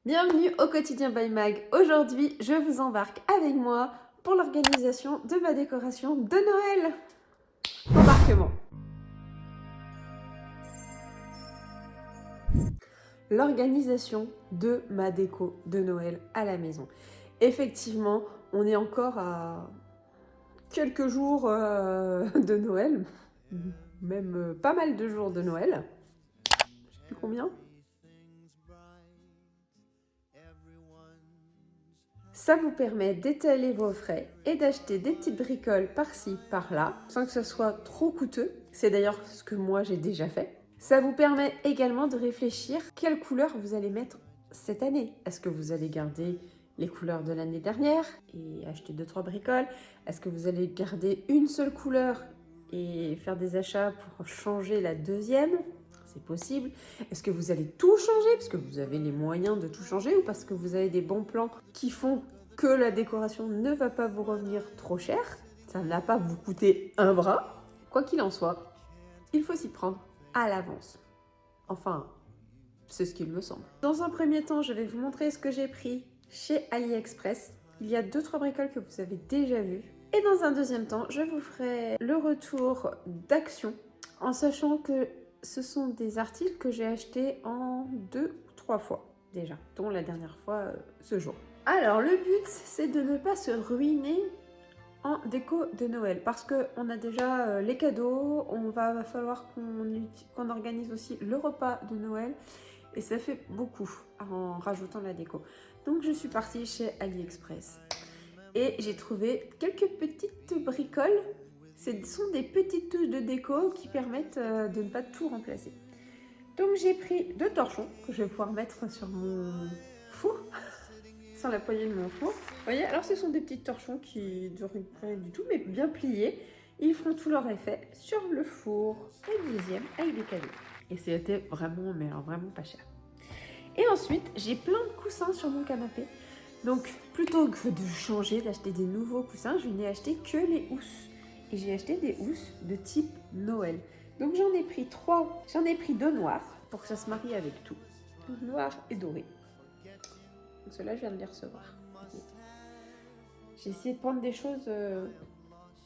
Bienvenue au quotidien by Mag. Aujourd'hui, je vous embarque avec moi pour l'organisation de ma décoration de Noël. Embarquement. L'organisation de ma déco de Noël à la maison. Effectivement, on est encore à quelques jours de Noël, même pas mal de jours de Noël. Je sais plus combien. Ça vous permet d'étaler vos frais et d'acheter des petites bricoles par-ci, par-là, sans que ce soit trop coûteux. C'est d'ailleurs ce que moi j'ai déjà fait. Ça vous permet également de réfléchir quelle couleur vous allez mettre cette année. Est-ce que vous allez garder les couleurs de l'année dernière et acheter 2-3 bricoles? Est-ce que vous allez garder une seule couleur et faire des achats pour changer la deuxième? C'est possible. Est-ce que vous allez tout changer parce que vous avez les moyens de tout changer ou parce que vous avez des bons plans qui font que la décoration ne va pas vous revenir trop cher? Ça ne va pas vous coûter un bras. Quoi qu'il en soit, il faut s'y prendre à l'avance. Enfin, c'est ce qu'il me semble. Dans un premier temps, je vais vous montrer ce que j'ai pris chez AliExpress. Il y a 2-3 bricoles que vous avez déjà vues. Et dans un deuxième temps, je vous ferai le retour d'Action en sachant que ce sont des articles que j'ai achetés en 2 ou 3 fois déjà, dont la dernière fois ce jour. Alors le but, c'est de ne pas se ruiner en déco de Noël parce qu'on a déjà les cadeaux, va falloir qu'on organise aussi le repas de Noël et ça fait beaucoup en rajoutant la déco. Donc je suis partie chez AliExpress et j'ai trouvé quelques petites bricoles. Ce sont des petites touches de déco qui permettent de ne pas tout remplacer. Donc j'ai pris 2 torchons que je vais pouvoir mettre sur mon four, sur la poignée de mon four. Vous voyez, alors ce sont des petits torchons qui ne durent rien du tout, mais bien pliés. Ils font tout leur effet sur le four. Et le deuxième avec des cadeaux. Et c'était vraiment, mais alors vraiment pas cher. Et ensuite, j'ai plein de coussins sur mon canapé. Donc plutôt que de changer, d'acheter des nouveaux coussins, je n'ai acheté que les housses. Et j'ai acheté des housses de type Noël. Donc j'en ai pris 3. J'en ai pris 2 noirs pour que ça se marie avec tout. Noir et doré. Donc ceux-là, je viens de les recevoir. J'ai essayé de prendre des choses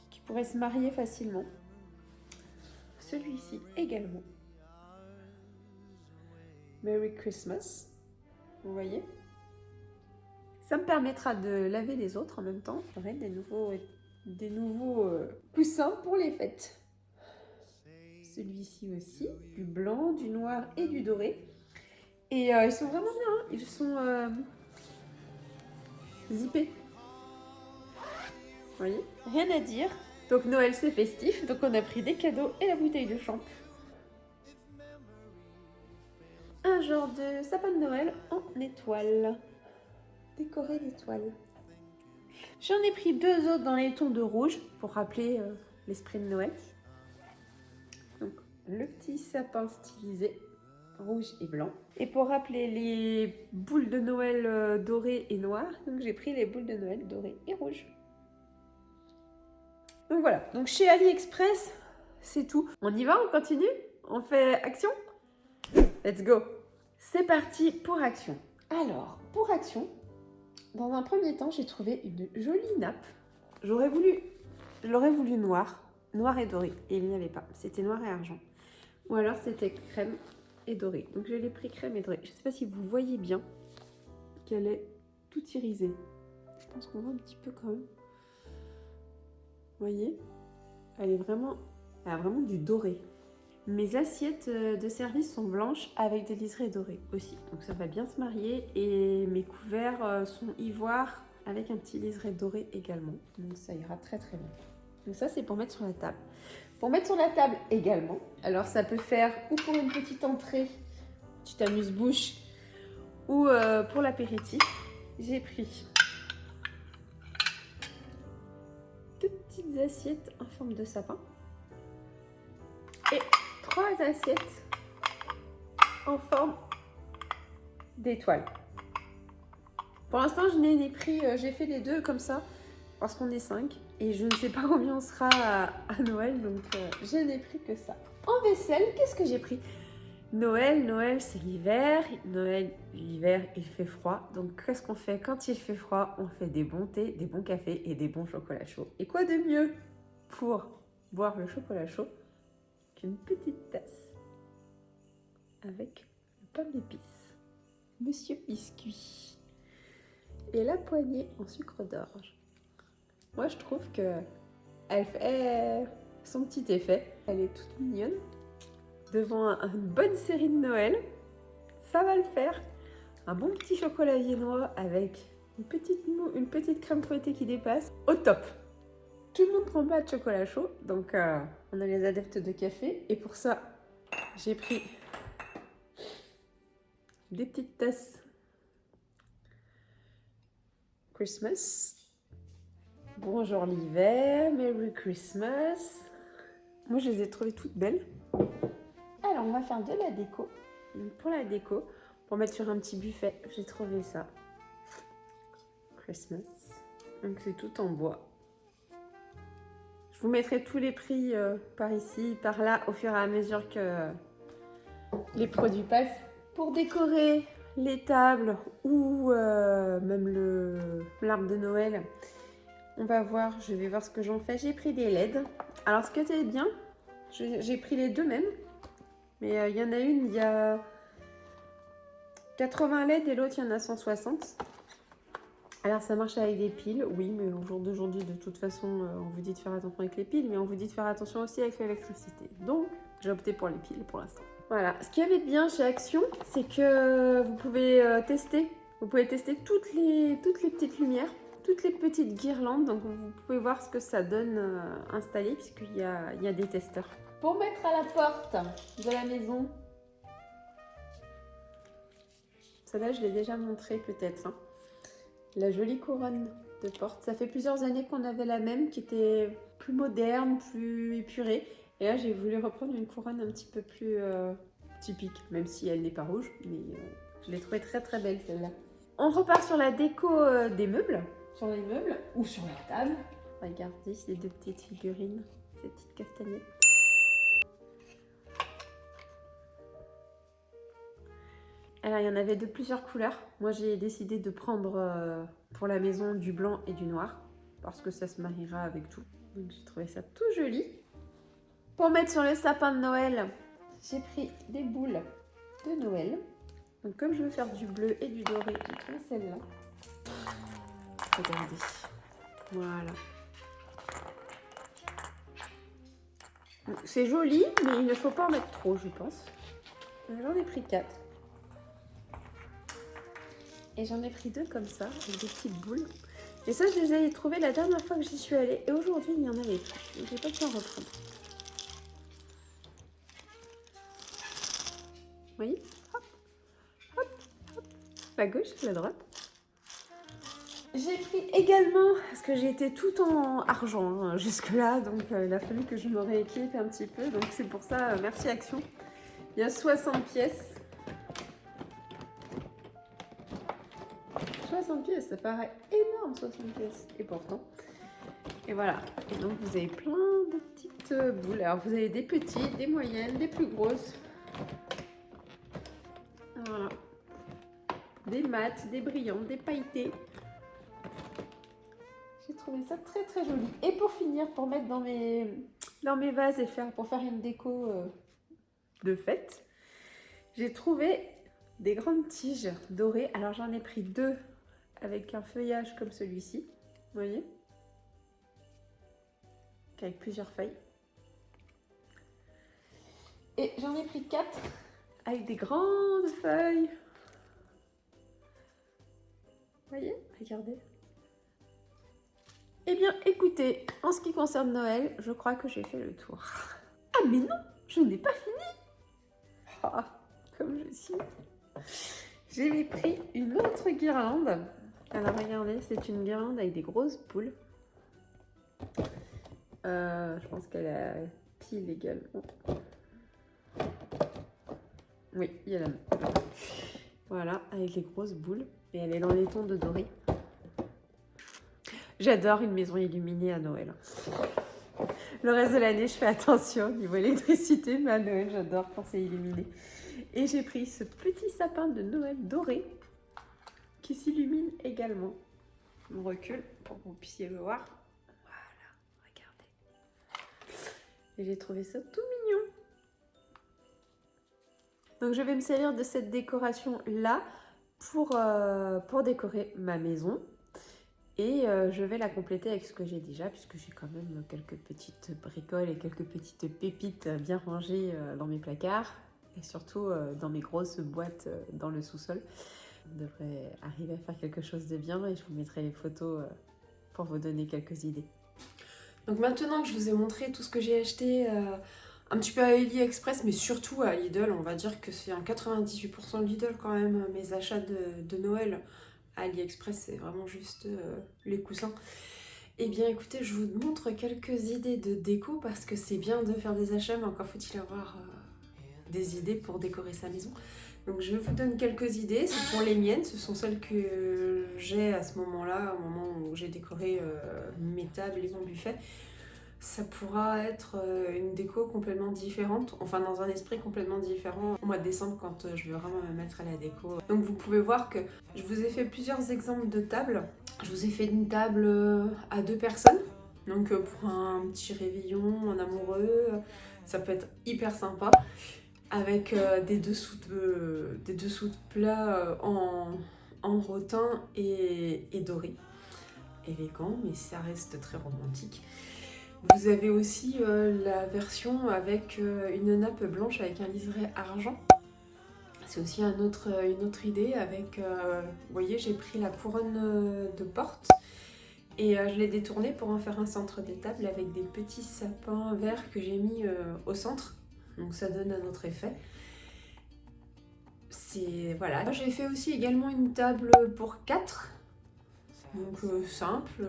qui pourraient se marier facilement. Celui-ci également. Merry Christmas. Vous voyez? Ça me permettra de laver les autres en même temps. J'aurai des nouveaux coussins pour les fêtes. Celui-ci aussi, du blanc, du noir et du doré. Et ils sont vraiment bien, hein. Ils sont zippés. Vous voyez? Rien à dire. Donc Noël c'est festif, donc on a pris des cadeaux et la bouteille de champ. Un genre de sapin de Noël en étoile. Décoré d'étoiles. J'en ai pris 2 autres dans les tons de rouge pour rappeler l'esprit de Noël. Donc le petit sapin stylisé, rouge et blanc. Et pour rappeler les boules de Noël dorées et noires, donc j'ai pris les boules de Noël dorées et rouges. Donc voilà, donc chez AliExpress, c'est tout. On y va, on continue? On fait action? Let's go! C'est parti pour action. Alors, pour action, dans un premier temps, j'ai trouvé une jolie nappe. Je l'aurais voulu noir et doré, et il n'y avait pas. C'était noir et argent. Ou alors c'était crème et doré. Donc je l'ai pris crème et doré. Je ne sais pas si vous voyez bien qu'elle est tout irisée. Je pense qu'on voit un petit peu quand même. Vous voyez? Elle a vraiment du doré. Mes assiettes de service sont blanches avec des liserés dorés aussi. Donc ça va bien se marier. Et mes couverts sont ivoire avec un petit liseré doré également. Donc ça ira très très bien. Donc ça c'est pour mettre sur la table. Pour mettre sur la table également, alors ça peut faire ou pour une petite entrée, petite amuse-bouche, ou pour l'apéritif. J'ai pris 2 petites assiettes en forme de sapin et 3 assiettes en forme d'étoile. Pour l'instant, j'ai fait les 2 comme ça parce qu'on est 5 et je ne sais pas combien on sera à Noël, donc je n'ai pris que ça. En vaisselle, qu'est-ce que j'ai pris? Noël, c'est l'hiver. Noël, l'hiver, il fait froid. Donc, qu'est-ce qu'on fait quand il fait froid? On fait des bons thés, des bons cafés et des bons chocolats chauds. Et quoi de mieux pour boire le chocolat chaud qu'une petite tasse avec le pain d'épices, Monsieur Biscuit, et la poignée en sucre d'orge. Moi, je trouve que elle fait son petit effet. Elle est toute mignonne. Devant une bonne série de Noël, ça va le faire. Un bon petit chocolat viennois avec une petite crème fouettée qui dépasse, au top. Tout le monde prend pas de chocolat chaud, donc on a les adeptes de café. Et pour ça, j'ai pris des petites tasses Christmas. Bonjour l'hiver, Merry Christmas. Moi, je les ai trouvées toutes belles. Alors, on va faire de la déco. Donc, pour la déco, pour mettre sur un petit buffet, j'ai trouvé ça. Christmas. Donc, c'est tout en bois. Je vous mettrai tous les prix par ici, par là, au fur et à mesure que les produits passent. Pour décorer les tables ou même l'arbre de Noël, on va voir, je vais voir ce que j'en fais. J'ai pris des LED. Alors, ce que c'est bien, j'ai pris les deux mêmes. Mais il y en a une, il y a 80 LED et l'autre, il y en a 160. Alors, ça marche avec des piles, oui, mais au jour d'aujourd'hui, de toute façon, on vous dit de faire attention avec les piles, mais on vous dit de faire attention aussi avec l'électricité. Donc, j'ai opté pour les piles pour l'instant. Voilà. Ce qu'il y avait de bien chez Action, c'est que vous pouvez tester. Vous pouvez tester toutes les petites lumières, toutes les petites guirlandes. Donc, vous pouvez voir ce que ça donne installé, puisqu'il y a des testeurs. Pour mettre à la porte de la maison, celle-là, je l'ai déjà montré peut-être. Hein. La jolie couronne de porte. Ça fait plusieurs années qu'on avait la même, qui était plus moderne, plus épurée. Et là, j'ai voulu reprendre une couronne un petit peu plus typique, même si elle n'est pas rouge. Mais je l'ai trouvée très très belle celle-là. On repart sur la déco des meubles, sur les meubles ou sur la table. Regardez ces deux petites figurines, ces petites castagnettes. Alors, il y en avait de plusieurs couleurs. Moi, j'ai décidé de prendre pour la maison du blanc et du noir parce que ça se mariera avec tout. Donc, j'ai trouvé ça tout joli. Pour mettre sur le sapin de Noël, j'ai pris des boules de Noël. Donc, comme je veux faire du bleu et du doré, j'ai pris celle-là. Regardez. Voilà. C'est joli, mais il ne faut pas en mettre trop, je pense. J'en ai pris 4. Et j'en ai pris 2 comme ça, avec des petites boules. Et ça, je les ai trouvées la dernière fois que j'y suis allée. Et aujourd'hui, il n'y en avait plus. Donc, j'ai pas pu en reprendre. Vous voyez? Hop, hop, hop. La gauche, la droite. J'ai pris également, parce que j'ai été tout en argent hein, jusque-là. Donc, il a fallu que je me rééquipe un petit peu. Donc, c'est pour ça, merci Action. Il y a 60 pièces. 60 pièces, ça paraît énorme 60 pièces. Et pourtant. Et voilà. Et donc vous avez plein de petites boules. Alors vous avez des petites, des moyennes, des plus grosses. Voilà. Des mates, des brillantes, des pailletées. J'ai trouvé ça très très joli. Et pour finir, pour mettre dans mes vases et pour faire une déco de fête, j'ai trouvé des grandes tiges dorées. Alors j'en ai pris 2 avec un feuillage comme celui-ci, vous voyez, avec plusieurs feuilles. Et j'en ai pris 4 avec des grandes feuilles. Vous voyez, regardez. Eh bien, écoutez, en ce qui concerne Noël, je crois que j'ai fait le tour. Ah mais non, je n'ai pas fini. Ah, comme je suis. J'ai pris une autre guirlande. Alors regardez, c'est une guirlande avec des grosses boules. Je pense qu'elle a pile également. Oui, il y a la même. Voilà, avec les grosses boules. Et elle est dans les tons de doré. J'adore une maison illuminée à Noël. Le reste de l'année, je fais attention au niveau électricité, mais à Noël, j'adore quand c'est illuminé. Et j'ai pris ce petit sapin de Noël doré qui s'illumine également. On recule pour que vous puissiez le voir. Voilà, regardez. Et j'ai trouvé ça tout mignon. Donc je vais me servir de cette décoration là pour décorer ma maison. Et je vais la compléter avec ce que j'ai déjà, puisque j'ai quand même quelques petites bricoles et quelques petites pépites bien rangées dans mes placards. Et surtout dans mes grosses boîtes dans le sous-sol. On devrait arriver à faire quelque chose de bien et je vous mettrai les photos pour vous donner quelques idées. Donc maintenant que je vous ai montré tout ce que j'ai acheté un petit peu à AliExpress, mais surtout à Lidl, on va dire que c'est en 98% Lidl quand même, mes achats de Noël. AliExpress, c'est vraiment juste les coussins. Eh bien écoutez, je vous montre quelques idées de déco parce que c'est bien de faire des achats, mais encore faut-il avoir des idées pour décorer sa maison. Donc je vous donne quelques idées, ce sont les miennes, ce sont celles que j'ai à ce moment-là, au moment où j'ai décoré mes tables et mon buffet. Ça pourra être une déco complètement différente, enfin dans un esprit complètement différent au mois de décembre quand je vais vraiment me mettre à la déco. Donc vous pouvez voir que je vous ai fait plusieurs exemples de tables. Je vous ai fait une table à 2 personnes, donc pour un petit réveillon en amoureux, ça peut être hyper sympa. Avec des dessous de plats en rotin et doré. Élégant, mais ça reste très romantique. Vous avez aussi la version avec une nappe blanche avec un liseré argent. C'est aussi une autre idée avec, vous voyez, j'ai pris la couronne de porte et je l'ai détournée pour en faire un centre des tables avec des petits sapins verts que j'ai mis au centre. Donc ça donne un autre effet. Voilà. J'ai fait aussi également une table pour 4. Donc simple.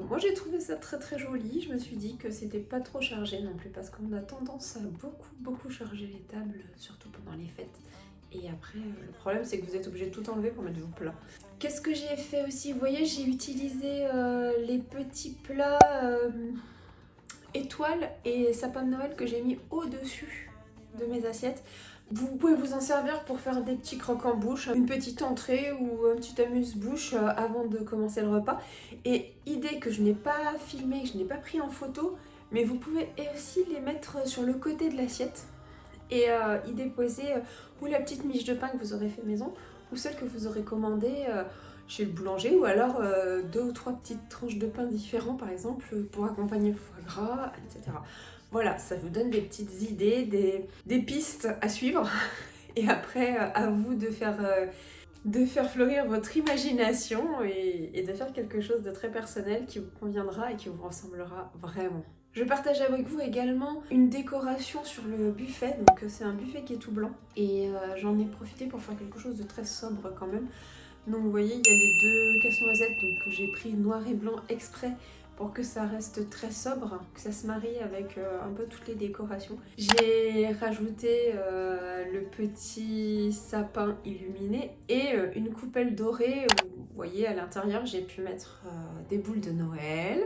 Moi j'ai trouvé ça très très joli. Je me suis dit que c'était pas trop chargé non plus parce qu'on a tendance à beaucoup charger les tables, surtout pendant les fêtes. Et après, le problème c'est que vous êtes obligé de tout enlever pour mettre vos plats. Qu'est-ce que j'ai fait aussi? Vous voyez, j'ai utilisé les petits plats étoiles et sapin de Noël que j'ai mis au-dessus de mes assiettes. Vous pouvez vous en servir pour faire des petits crocs en bouche, une petite entrée ou un petit amuse-bouche avant de commencer le repas. Et idée que je n'ai pas filmée, que je n'ai pas pris en photo, mais vous pouvez aussi les mettre sur le côté de l'assiette et y déposer ou la petite miche de pain que vous aurez fait maison ou celle que vous aurez commandée chez le boulanger, ou alors 2 ou 3 petites tranches de pain différents par exemple pour accompagner le foie gras, etc. Voilà, ça vous donne des petites idées, des pistes à suivre. Et après, à vous de faire fleurir votre imagination et de faire quelque chose de très personnel qui vous conviendra et qui vous ressemblera vraiment. Je partage avec vous également une décoration sur le buffet. Donc c'est un buffet qui est tout blanc. Et j'en ai profité pour faire quelque chose de très sobre quand même. Donc vous voyez, il y a les 2 casse-noisettes que j'ai pris noir et blanc exprès pour que ça reste très sobre, que ça se marie avec un peu toutes les décorations. J'ai rajouté le petit sapin illuminé et une coupelle dorée où, vous voyez, à l'intérieur, j'ai pu mettre des boules de Noël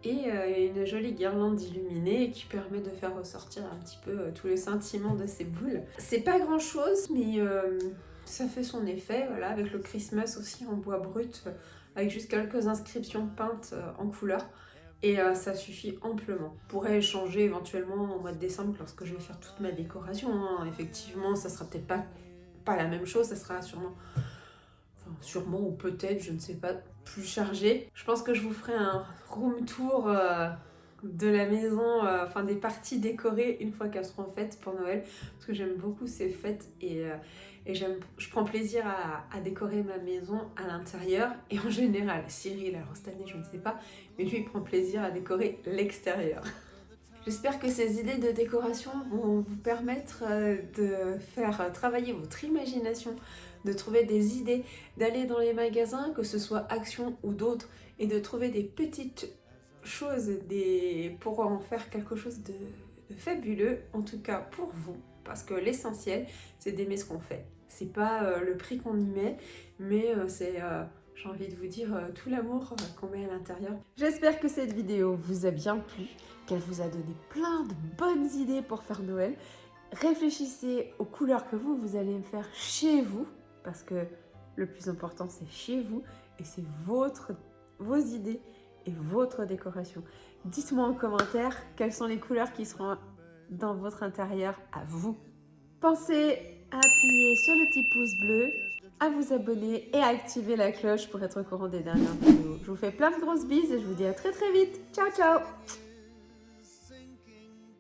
et une jolie guirlande illuminée qui permet de faire ressortir un petit peu tout le sentiment de ces boules. C'est pas grand chose, mais ça fait son effet, voilà, avec le Christmas aussi en bois brut, avec juste quelques inscriptions peintes en couleur. Et ça suffit amplement. Je pourrais changer éventuellement au mois de décembre lorsque je vais faire toute ma décoration. Hein. Effectivement, ça sera peut-être pas la même chose, ça sera sûrement ou peut-être, je ne sais pas, plus chargé. Je pense que je vous ferai un room tour de la maison, des parties décorées une fois qu'elles seront faites pour Noël, parce que j'aime beaucoup ces fêtes et je prends plaisir à décorer ma maison à l'intérieur et en général. Cyril, alors cette année je ne sais pas, mais lui il prend plaisir à décorer l'extérieur. J'espère que ces idées de décoration vont vous permettre de faire travailler votre imagination, de trouver des idées, d'aller dans les magasins, que ce soit Action ou d'autres, et de trouver des petites choses pour en faire quelque chose de fabuleux, en tout cas pour vous, parce que l'essentiel c'est d'aimer ce qu'on fait. C'est pas le prix qu'on y met, mais c'est j'ai envie de vous dire tout l'amour qu'on met à l'intérieur. J'espère que cette vidéo vous a bien plu, qu'elle vous a donné plein de bonnes idées pour faire Noël. Réfléchissez aux couleurs que vous allez me faire chez vous, parce que le plus important c'est chez vous et c'est vos idées et votre décoration. Dites-moi en commentaire quelles sont les couleurs qui seront dans votre intérieur à vous. Pensez à appuyer sur le petit pouce bleu, à vous abonner et à activer la cloche pour être au courant des dernières vidéos. Je vous fais plein de grosses bises et je vous dis à très vite. Ciao ciao!